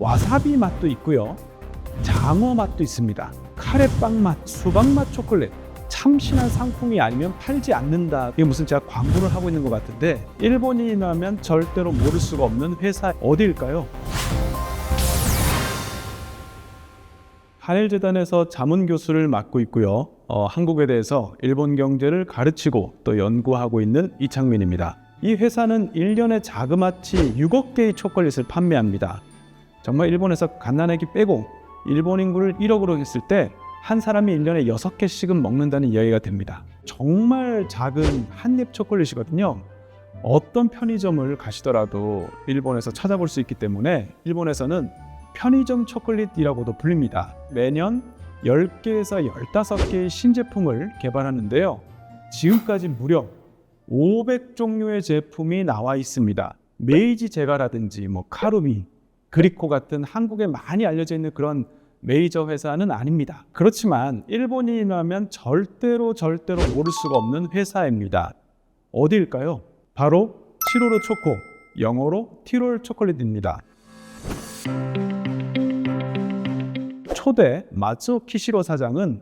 와사비 맛도 있고요. 장어 맛도 있습니다. 카레빵 맛, 수박 맛 초콜릿. 참신한 상품이 아니면 팔지 않는다. 이게 무슨 제가 광고를 하고 있는 것 같은데, 일본인이라면 절대로 모를 수가 없는 회사 어디일까요? 한일재단에서 자문교수를 맡고 있고요. 한국에 대해서 일본 경제를 가르치고 또 연구하고 있는 이창민입니다. 이 회사는 1년에 자그마치 6억 개의 초콜릿을 판매합니다. 정말 일본에서 갓난아기 빼고 일본 인구를 1억으로 했을 때 한 사람이 1년에 6개씩은 먹는다는 이야기가 됩니다. 정말 작은 한입 초콜릿이거든요. 어떤 편의점을 가시더라도 일본에서 찾아볼 수 있기 때문에 일본에서는 편의점 초콜릿이라고도 불립니다. 매년 10개에서 15개의 신제품을 개발하는데요. 지금까지 무려 500종류의 제품이 나와 있습니다. 메이지 제과라든지 카루미, 그리코 같은 한국에 많이 알려져 있는 그런 메이저 회사는 아닙니다. 그렇지만 일본인이라면 절대로 모를 수가 없는 회사입니다. 어디일까요? 바로 티로르 초코, 영어로 티롤 초콜릿입니다. 초대 마츠오 키시로 사장은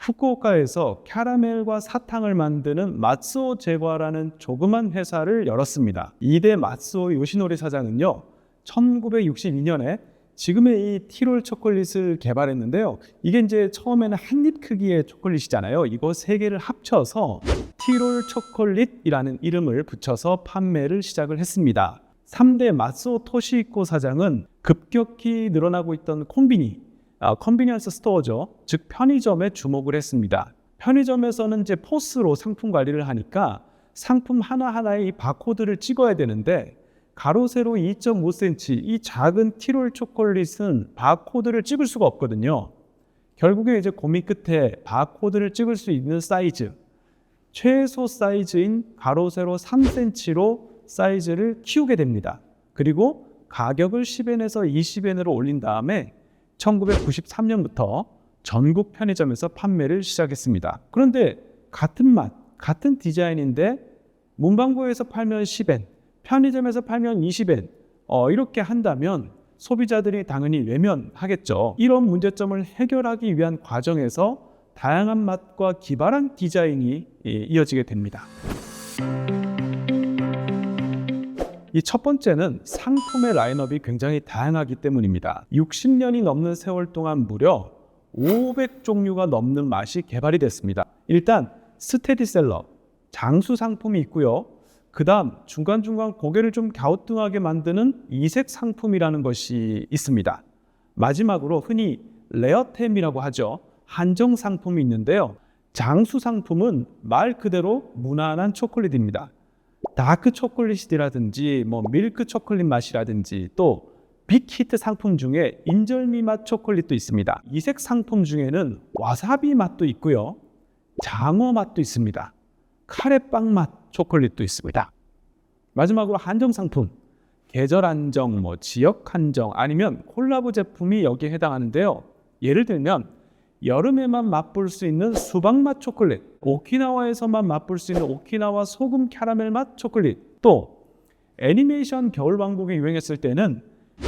후쿠오카에서 캐러멜과 사탕을 만드는 마츠오 제과라는 조그만 회사를 열었습니다. 이대 마츠오 요시노리 사장은요, 1962년에 지금의 이 티롤 초콜릿을 개발했는데요. 이게 이제 처음에는 한입 크기의 초콜릿이잖아요. 이거 세 개를 합쳐서 티롤 초콜릿이라는 이름을 붙여서 판매를 시작을 했습니다. 3대 마츠오 토시히코 사장은 급격히 늘어나고 있던 컨비니언스 스토어죠. 즉 편의점에 주목을 했습니다. 편의점에서는 이제 포스로 상품 관리를 하니까 상품 하나하나에 이 바코드를 찍어야 되는데, 가로 세로 2.5cm 이 작은 티롤 초콜릿은 바코드를 찍을 수가 없거든요. 결국에 이제 고민 끝에 바코드를 찍을 수 있는 사이즈, 최소 사이즈인 가로 세로 3cm로 사이즈를 키우게 됩니다. 그리고 가격을 10엔에서 20엔으로 올린 다음에 1993년부터 전국 편의점에서 판매를 시작했습니다. 그런데 같은 맛, 같은 디자인인데 문방구에서 팔면 10엔, 편의점에서 팔면 20엔, 이렇게 한다면 소비자들이 당연히 외면하겠죠. 이런 문제점을 해결하기 위한 과정에서 다양한 맛과 기발한 디자인이 이어지게 됩니다. 이 첫 번째는 상품의 라인업이 굉장히 다양하기 때문입니다. 60년이 넘는 세월 동안 무려 500종류가 넘는 맛이 개발이 됐습니다. 일단 스테디셀러, 장수 상품이 있고요. 그 다음 중간중간 고개를 좀 갸우뚱하게 만드는 이색 상품이라는 것이 있습니다. 마지막으로 흔히 레어템이라고 하죠. 한정 상품이 있는데요. 장수 상품은 말 그대로 무난한 초콜릿입니다. 다크 초콜릿이라든지 밀크 초콜릿 맛이라든지 또 빅히트 상품 중에 인절미 맛 초콜릿도 있습니다. 이색 상품 중에는 와사비 맛도 있고요. 장어 맛도 있습니다. 카레빵 맛 초콜릿도 있습니다. 마지막으로 한정 상품, 계절 한정, 지역 한정 아니면 콜라보 제품이 여기에 해당하는데요. 예를 들면 여름에만 맛볼 수 있는 수박 맛 초콜릿, 오키나와에서만 맛볼 수 있는 오키나와 소금 캐러멜 맛 초콜릿, 또 애니메이션 겨울왕국이 유행했을 때는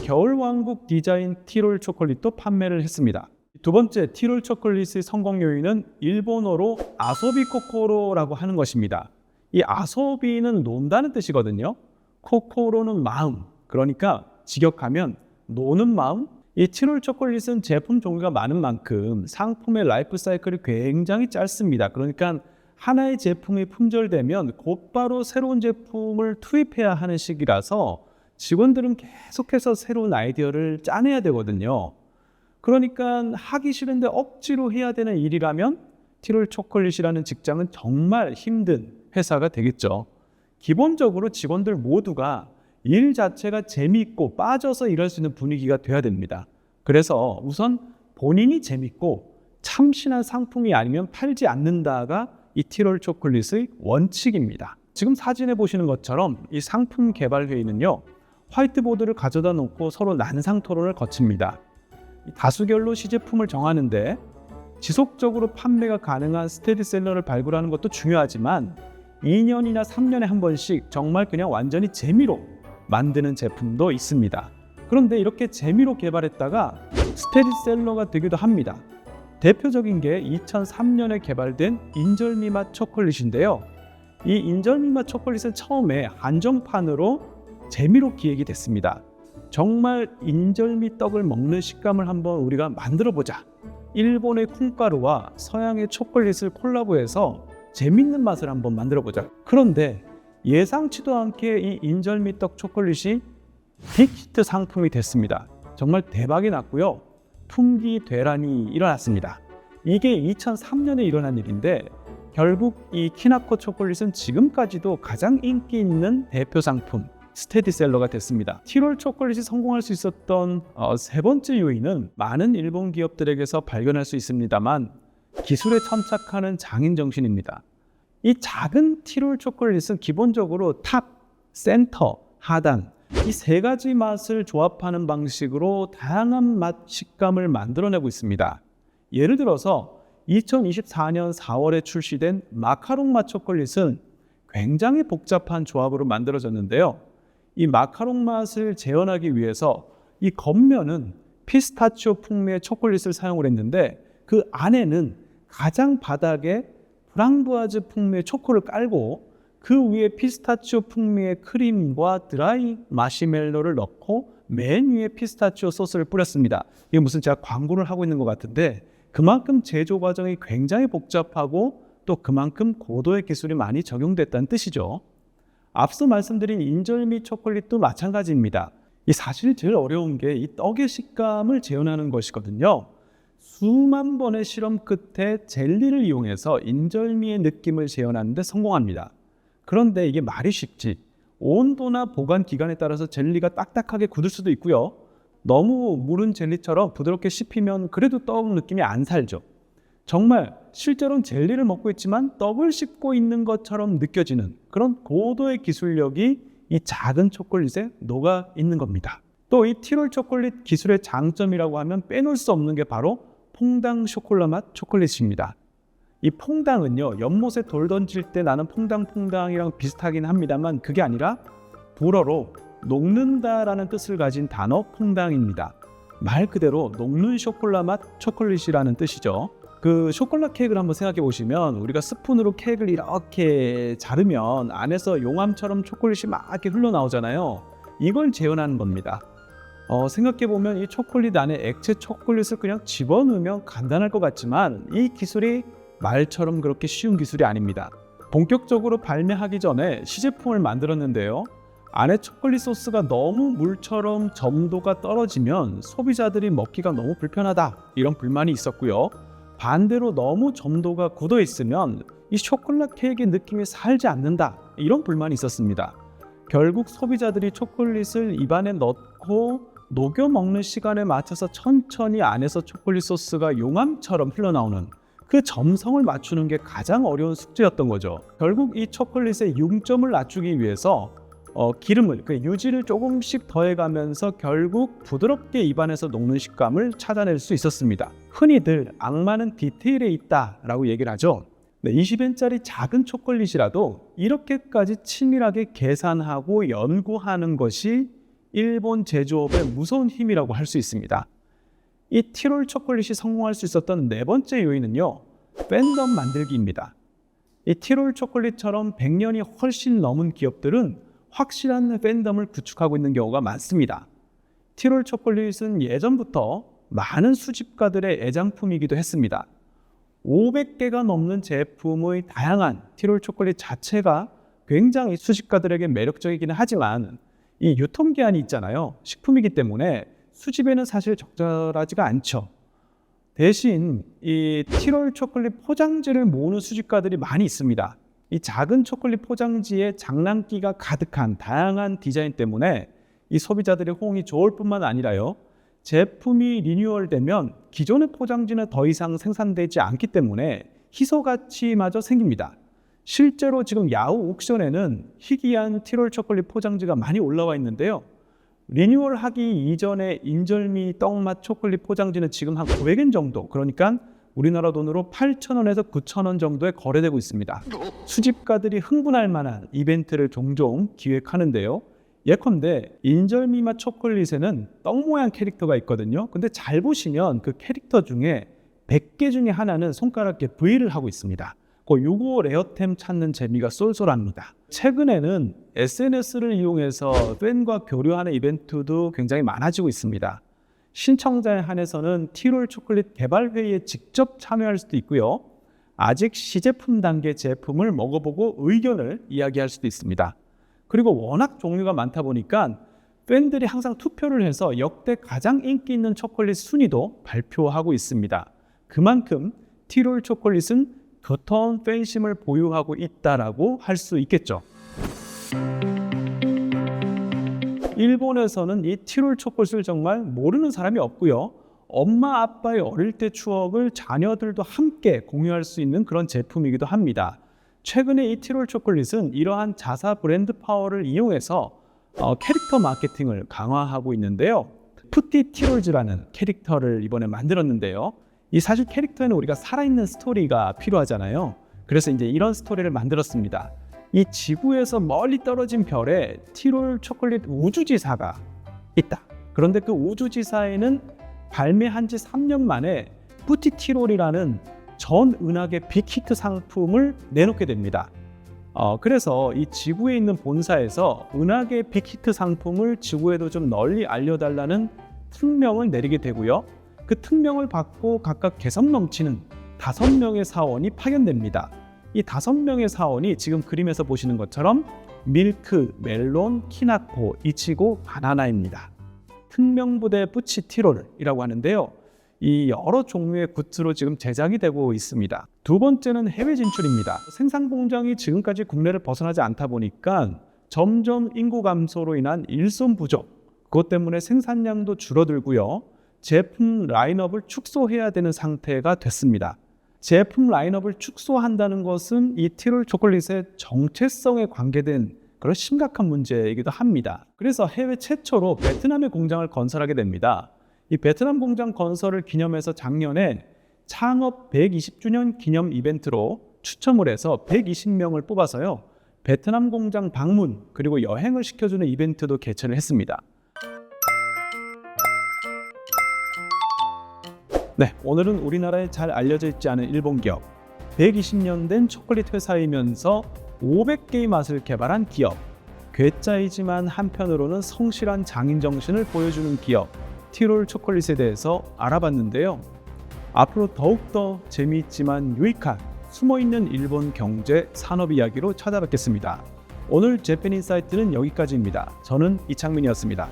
겨울왕국 디자인 티롤 초콜릿도 판매를 했습니다. 두 번째 티롤 초콜릿의 성공 요인은 일본어로 아소비 코코로라고 하는 것입니다. 이 아소비는 논다는 뜻이거든요. 코코로는 마음, 그러니까 직역하면 노는 마음. 이 티롤 초콜릿은 제품 종류가 많은 만큼 상품의 라이프 사이클이 굉장히 짧습니다. 그러니까 하나의 제품이 품절되면 곧바로 새로운 제품을 투입해야 하는 시기라서 직원들은 계속해서 새로운 아이디어를 짜내야 되거든요. 그러니까 하기 싫은데 억지로 해야 되는 일이라면 티롤 초콜릿이라는 직장은 정말 힘든 회사가 되겠죠. 기본적으로 직원들 모두가 일 자체가 재미있고 빠져서 일할 수 있는 분위기가 돼야 됩니다. 그래서 우선 본인이 재밌고 참신한 상품이 아니면 팔지 않는다가 이 티롤 초콜릿의 원칙입니다. 지금 사진에 보시는 것처럼 이 상품 개발 회의는요, 화이트보드를 가져다 놓고 서로 난상 토론을 거칩니다. 다수결로 시제품을 정하는데 지속적으로 판매가 가능한 스테디셀러를 발굴하는 것도 중요하지만 2년이나 3년에 한 번씩 정말 그냥 완전히 재미로 만드는 제품도 있습니다. 그런데 이렇게 재미로 개발했다가 스테디셀러가 되기도 합니다. 대표적인 게 2003년에 개발된 인절미 맛 초콜릿인데요. 이 인절미 맛 초콜릿은 처음에 한정판으로 재미로 기획이 됐습니다. 정말 인절미 떡을 먹는 식감을 한번 우리가 만들어 보자. 일본의 콩가루와 서양의 초콜릿을 콜라보해서 재밌는 맛을 한번 만들어 보자. 그런데 예상치도 않게 이 인절미 떡 초콜릿이 빅히트 상품이 됐습니다. 정말 대박이 났고요. 품귀 대란이 일어났습니다. 이게 2003년에 일어난 일인데 결국 이 키나코 초콜릿은 지금까지도 가장 인기 있는 대표 상품 스테디셀러가 됐습니다. 티롤 초콜릿이 성공할 수 있었던 세 번째 요인은 많은 일본 기업들에게서 발견할 수 있습니다만 기술에 천착하는 장인 정신입니다. 이 작은 티롤 초콜릿은 기본적으로 탑, 센터, 하단 이 세 가지 맛을 조합하는 방식으로 다양한 맛, 식감을 만들어내고 있습니다. 예를 들어서 2024년 4월에 출시된 마카롱 맛 초콜릿은 굉장히 복잡한 조합으로 만들어졌는데요. 이 마카롱 맛을 재현하기 위해서 이 겉면은 피스타치오 풍미의 초콜릿을 사용을 했는데 그 안에는 가장 바닥에 프랑부아즈 풍미의 초코를 깔고 그 위에 피스타치오 풍미의 크림과 드라이 마시멜로를 넣고 맨 위에 피스타치오 소스를 뿌렸습니다. 이게 무슨 제가 광고를 하고 있는 것 같은데 그만큼 제조 과정이 굉장히 복잡하고 또 그만큼 고도의 기술이 많이 적용됐다는 뜻이죠. 앞서 말씀드린 인절미 초콜릿도 마찬가지입니다. 이 사실 제일 어려운 게 이 떡의 식감을 재현하는 것이거든요. 수만 번의 실험 끝에 젤리를 이용해서 인절미의 느낌을 재현하는 데 성공합니다. 그런데 이게 말이 쉽지. 온도나 보관 기간에 따라서 젤리가 딱딱하게 굳을 수도 있고요. 너무 무른 젤리처럼 부드럽게 씹히면 그래도 떡 느낌이 안 살죠. 정말 실제로는 젤리를 먹고 있지만 떡을 씹고 있는 것처럼 느껴지는 그런 고도의 기술력이 이 작은 초콜릿에 녹아 있는 겁니다. 또 이 티롤 초콜릿 기술의 장점이라고 하면 빼놓을 수 없는 게 바로 퐁당 쇼콜라 맛 초콜릿입니다. 이 퐁당은요, 연못에 돌 던질 때 나는 퐁당퐁당이랑 비슷하긴 합니다만 그게 아니라 불어로 녹는다라는 뜻을 가진 단어 퐁당입니다. 말 그대로 녹는 쇼콜라 맛 초콜릿이라는 뜻이죠. 그 쇼콜라 케이크를 한번 생각해 보시면 우리가 스푼으로 케이크를 이렇게 자르면 안에서 용암처럼 초콜릿이 막 이렇게 흘러나오잖아요. 이걸 재현하는 겁니다. 생각해 보면 이 초콜릿 안에 액체 초콜릿을 그냥 집어넣으면 간단할 것 같지만 이 기술이 말처럼 그렇게 쉬운 기술이 아닙니다. 본격적으로 발매하기 전에 시제품을 만들었는데요. 안에 초콜릿 소스가 너무 물처럼 점도가 떨어지면 소비자들이 먹기가 너무 불편하다 이런 불만이 있었고요. 반대로 너무 점도가 굳어 있으면 이 초콜릿 케이크의 느낌이 살지 않는다 이런 불만이 있었습니다. 결국 소비자들이 초콜릿을 입안에 넣고 녹여 먹는 시간에 맞춰서 천천히 안에서 초콜릿 소스가 용암처럼 흘러나오는 그 점성을 맞추는 게 가장 어려운 숙제였던 거죠. 결국 이 초콜릿의 융점을 낮추기 위해서 기름을, 유지를 조금씩 더해가면서 결국 부드럽게 입안에서 녹는 식감을 찾아낼 수 있었습니다. 흔히들 악마는 디테일에 있다라고 얘기를 하죠. 20엔짜리 작은 초콜릿이라도 이렇게까지 치밀하게 계산하고 연구하는 것이 일본 제조업의 무서운 힘이라고 할 수 있습니다. 이 티롤 초콜릿이 성공할 수 있었던 네 번째 요인은요, 팬덤 만들기입니다. 이 티롤 초콜릿처럼 100년이 훨씬 넘은 기업들은 확실한 팬덤을 구축하고 있는 경우가 많습니다. 티롤 초콜릿은 예전부터 많은 수집가들의 애장품이기도 했습니다. 500개가 넘는 제품의 다양한 티롤 초콜릿 자체가 굉장히 수집가들에게 매력적이기는 하지만 이 유통기한이 있잖아요. 식품이기 때문에 수집에는 사실 적절하지가 않죠. 대신 이 티롤 초콜릿 포장지를 모으는 수집가들이 많이 있습니다. 이 작은 초콜릿 포장지에 장난기가 가득한 다양한 디자인 때문에 이 소비자들의 호응이 좋을 뿐만 아니라요. 제품이 리뉴얼되면 기존의 포장지는 더 이상 생산되지 않기 때문에 희소 가치마저 생깁니다. 실제로 지금 야후 옥션에는 희귀한 티롤 초콜릿 포장지가 많이 올라와 있는데요. 리뉴얼하기 이전에 인절미 떡맛 초콜릿 포장지는 지금 한 900엔 정도, 그러니까 우리나라 돈으로 8,000원에서 9,000원 정도에 거래되고 있습니다. 수집가들이 흥분할 만한 이벤트를 종종 기획하는데요. 예컨대 인절미맛 초콜릿에는 떡 모양 캐릭터가 있거든요. 근데 잘 보시면 그 캐릭터 중에 100개 중에 하나는 손가락에 V를 하고 있습니다. 요거 레어템 찾는 재미가 쏠쏠합니다. 최근에는 SNS를 이용해서 팬과 교류하는 이벤트도 굉장히 많아지고 있습니다. 신청자에 한해서는 티롤 초콜릿 개발 회의에 직접 참여할 수도 있고요. 아직 시제품 단계 제품을 먹어보고 의견을 이야기할 수도 있습니다. 그리고 워낙 종류가 많다 보니까 팬들이 항상 투표를 해서 역대 가장 인기 있는 초콜릿 순위도 발표하고 있습니다. 그만큼 티롤 초콜릿은 두터운 팬심을 보유하고 있다라고 할 수 있겠죠. 일본에서는 이 티롤 초콜릿을 정말 모르는 사람이 없고요. 엄마 아빠의 어릴 때 추억을 자녀들도 함께 공유할 수 있는 그런 제품이기도 합니다. 최근에 이 티롤 초콜릿은 이러한 자사 브랜드 파워를 이용해서 캐릭터 마케팅을 강화하고 있는데요. 푸티 티롤즈라는 캐릭터를 이번에 만들었는데요. 이 사실 캐릭터에는 우리가 살아있는 스토리가 필요하잖아요. 그래서 이제 이런 스토리를 만들었습니다. 이 지구에서 멀리 떨어진 별에 티롤 초콜릿 우주지사가 있다. 그런데 그 우주지사에는 발매한 지 3년 만에 푸티 티롤이라는 전 은하계 빅히트 상품을 내놓게 됩니다. 그래서 이 지구에 있는 본사에서 은하계 빅히트 상품을 지구에도 좀 널리 알려달라는 특명을 내리게 되고요. 그 특명을 받고 각각 개성 넘치는 5명의 사원이 파견됩니다. 이 5명의 사원이 지금 그림에서 보시는 것처럼 밀크, 멜론, 키나코, 이치고, 바나나입니다. 특명부대 뿌치 티롤이라고 하는데요. 이 여러 종류의 굿즈로 지금 제작이 되고 있습니다. 두 번째는 해외 진출입니다. 생산 공장이 지금까지 국내를 벗어나지 않다 보니까 점점 인구 감소로 인한 일손 부족, 그것 때문에 생산량도 줄어들고요. 제품 라인업을 축소해야 되는 상태가 됐습니다. 제품 라인업을 축소한다는 것은 이 티롤 초콜릿의 정체성에 관계된 그런 심각한 문제이기도 합니다. 그래서 해외 최초로 베트남의 공장을 건설하게 됩니다. 이 베트남 공장 건설을 기념해서 작년에 창업 120주년 기념 이벤트로 추첨을 해서 120명을 뽑아서요. 베트남 공장 방문 그리고 여행을 시켜주는 이벤트도 개최를 했습니다. 네, 오늘은 우리나라에 잘 알려져 있지 않은 일본 기업, 120년 된 초콜릿 회사이면서 500개의 맛을 개발한 기업, 괴짜이지만 한편으로는 성실한 장인 정신을 보여주는 기업, 티롤 초콜릿에 대해서 알아봤는데요. 앞으로 더욱더 재미있지만 유익한 숨어있는 일본 경제, 산업 이야기로 찾아뵙겠습니다. 오늘 재팬인사이트는 여기까지입니다. 저는 이창민이었습니다.